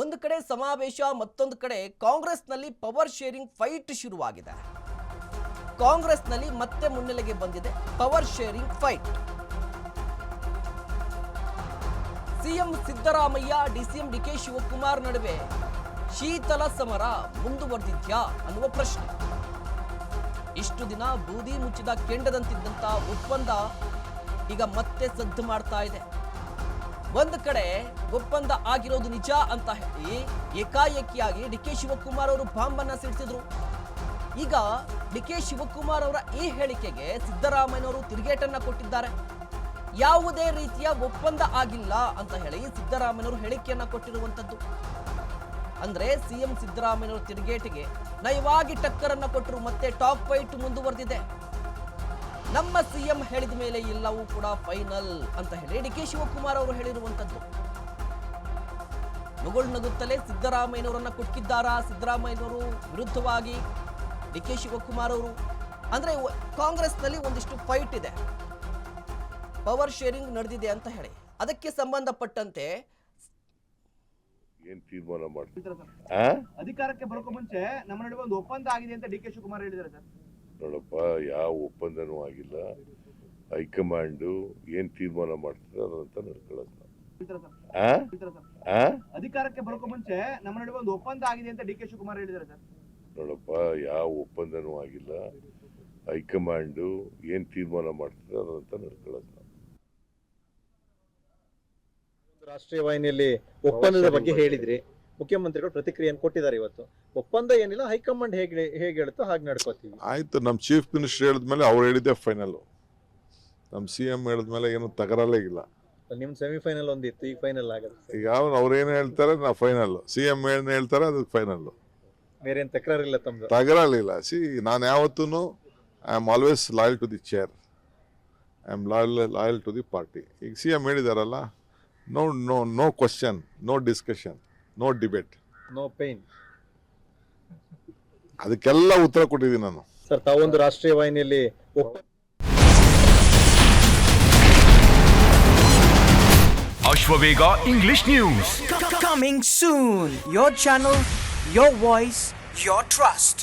ಒಂದು ಕಡೆ ಸಮಾವೇಶ, ಮತ್ತೊಂದು ಕಡೆ ಕಾಂಗ್ರೆಸ್ನಲ್ಲಿ ಪವರ್ ಶೇರಿಂಗ್ ಫೈಟ್ ಶುರುವಾಗಿದೆ. ಕಾಂಗ್ರೆಸ್ನಲ್ಲಿ ಮತ್ತೆ ಮುನ್ನೆಲೆಗೆ ಬಂದಿದೆ power sharing fight. CM Siddaramaiah, DCM DK Shivakumar ನಡುವೆ ಶೀತಲ ಸಮರ ಮುಂದುವರೆದಿದ್ಯಾ ಅನ್ನುವ ಪ್ರಶ್ನೆ. ಇಷ್ಟು ದಿನ ಬೂದಿ ಮುಚ್ಚಿದ ಕೆಂಡದಂತಿದ್ದಂತ ಒಪ್ಪಂದ ಈಗ ಮತ್ತೆ ಸದ್ದು ಮಾಡ್ತಾ ಇದೆ. ಒಂದು ಕಡೆ ಒಪ್ಪಂದ ಆಗಿರೋದು ನಿಜ ಅಂತ ಹೇಳಿ ಏಕಾಏಕಿಯಾಗಿ ಡಿಕೆ ಶಿವಕುಮಾರ್ ಅವರು ಬಾಂಬ್ ಅನ್ನ ಸಿಡಿಸಿದ್ರು. ಈಗ ಡಿಕೆ ಶಿವಕುಮಾರ್ ಅವರ ಈ ಹೇಳಿಕೆಗೆ ಸಿದ್ದರಾಮಯ್ಯನವರು ತಿರುಗೇಟನ್ನ ಕೊಟ್ಟಿದ್ದಾರೆ. ಯಾವುದೇ ರೀತಿಯ ಒಪ್ಪಂದ ಆಗಿಲ್ಲ ಅಂತ ಹೇಳಿ ಸಿದ್ದರಾಮಯ್ಯನವರು ಹೇಳಿಕೆಯನ್ನ ಕೊಟ್ಟಿರುವಂತದ್ದು. ಅಂದ್ರೆ ಸಿಎಂ ಸಿದ್ದರಾಮಯ್ಯನವರ ತಿರುಗೇಟಿಗೆ ನಯವಾಗಿ ಟಕ್ಕರನ್ನ ಕೊಟ್ಟರು. ಮತ್ತೆ ಟಾಪ್ ಫೈಟ್ ಮುಂದುವರೆದಿದೆ. ನಮ್ಮ ಸಿಎಂ ಹೇಳಿದ ಮೇಲೆ ಎಲ್ಲವೂ ಕೂಡ ಫೈನಲ್ ಅಂತ ಹೇಳಿ ಡಿಕೆ ಶಿವಕುಮಾರ್ ಅವರು ಹೇಳಿರುವಂತದ್ದು. ಮುಗುಳ್ ನಗುತ್ತಲೇ ಸಿದ್ದರಾಮಯ್ಯನವರನ್ನ ಕುಟ್ಕಿದ್ದಾರಾ ಸಿದ್ದರಾಮಯ್ಯನವರು ವಿರುದ್ಧವಾಗಿ ಡಿಕೆ ಶಿವಕುಮಾರ್ ಅವರು? ಅಂದ್ರೆ ಕಾಂಗ್ರೆಸ್ನಲ್ಲಿ ಒಂದಿಷ್ಟು ಫೈಟ್ ಇದೆ, ಪವರ್ ಶೇರಿಂಗ್ ನಡೆದಿದೆ ಅಂತ ಹೇಳಿ ಅದಕ್ಕೆ ಸಂಬಂಧಪಟ್ಟಂತೆ ಏನ್ ತೀರ್ಮಾನ ಮಾಡ್ತಾರೆ ಅಧಿಕಾರಕ್ಕೆ ಬರೋಕೆ ಮುಂಚೆ ನಮ್ಮ ನಡುವೆ ಒಂದು ಒಪ್ಪಂದ ಆಗಿದೆ ಅಂತ ಡಿಕೆ ಶಿವಕುಮಾರ್ ಹೇಳಿದ್ದಾರೆ ಸರ್. ನೋಡಪ್ಪ, ಯಾವ ಒಪ್ಪಂದನೂ ಆಗಿಲ್ಲ. ಹೈಕಮಾಂಡ್ ಏನ್ ತೀರ್ಮಾನ ಮಾಡ್ತಾರೆ ಅದಂತ ನಡ್ಕೊಳ್ಳೋದು. ಅಧಿಕಾರಕ್ಕೆ ಬರೋಕೆ ಮುಂಚೆ ನಮ್ಮ ನಡುವೆ ಒಂದು ಒಪ್ಪಂದ ಆಗಿದೆ ಅಂತ ಡಿಕೆ ಶಿವಕುಮಾರ್ ಹೇಳಿದ್ದಾರೆ ಸರ್. ನೋಡಪ್ಪ, ಯಾವ ಒಪ್ಪಂದನೂ ಆಗಿಲ್ಲ. ಹೈಕಮಾಂಡ್ ಏನ್ ತೀರ್ಮಾನ ಮಾಡ್ತಾರೆ ಅದಂತ ನಡ್ಕೊಳ್ಳೋದು. ರಾಷ್ಟ್ರೀಯ ವಾಹಿನಿಯಲ್ಲಿ ಒಪ್ಪಂದದ ಬಗ್ಗೆ ಹೇಳಿದ್ರಿ, ಮುಖ್ಯಮಂತ್ರಿಗಳು ಪ್ರತಿಕ್ರಿಯೆಯನ್ನು ಕೊಟ್ಟಿದ್ದಾರೆ. ಇವತ್ತು ಒಪ್ಪಂದ ಏನಿಲ್ಲ, ಹೈಕಮಾಂಡ್ ಹೇಗೆ ಹೇಳುತ್ತೋ ಹಾಗೆ ನಡ್ಕೋತೀವಿ. ಆಯ್ತು, ನಮ್ಮ ಚೀಫ್ ಮಿನಿಸ್ಟರ್ ಹೇಳಿದ್ಮೇಲೆ ಅವ್ರು ಹೇಳಿದ್ದೆ ಫೈನಲ್. ನಮ್ಮ ಸಿಎಂ ಹೇಳಿದ್ಮೇಲೆ ಏನು ತಗರಲ್ಲೇ ಇಲ್ಲ. ನಿಮ್ ಸೆಮಿಫೈನಲ್ ಒಂದಿತ್ತು, ಈಗ ಫೈನಲ್ ಆಗುತ್ತೆ. ಈಗ ಅವ್ರೇನು ಹೇಳ್ತಾರೆ ನಾವು ಫೈನಲ್, ಸಿಎಂ ಏನು ಹೇಳ್ತಾರೆ ಅದಕ್ಕೆ ಫೈನಲ್. ಬೇರೆ ಏನು ತಕರಾರಿಲ್ಲ ತಮ್ಮದು? ತಗರಲಿಲ್ಲ. ನಾನು ಯಾವತ್ತೂ I am always loyal to the chair, I am loyal to the party. ಈಗ ಸಿಎಂ ಹೇಳಿದಾರಲ್ಲ, no question, no discussion, no debate, no pain. ಅದಕ್ಕೆಲ್ಲ ಉತ್ತರ ಕೊಟ್ಟಿದ್ದೀನಿ ನಾನು. ಸರ್, ತಾವೊಂದು ರಾಷ್ಟ್ರೀಯ ವಾಹಿನಿಯಲ್ಲಿ Ashwavega English News. Coming soon. Your channel, your voice, your trust.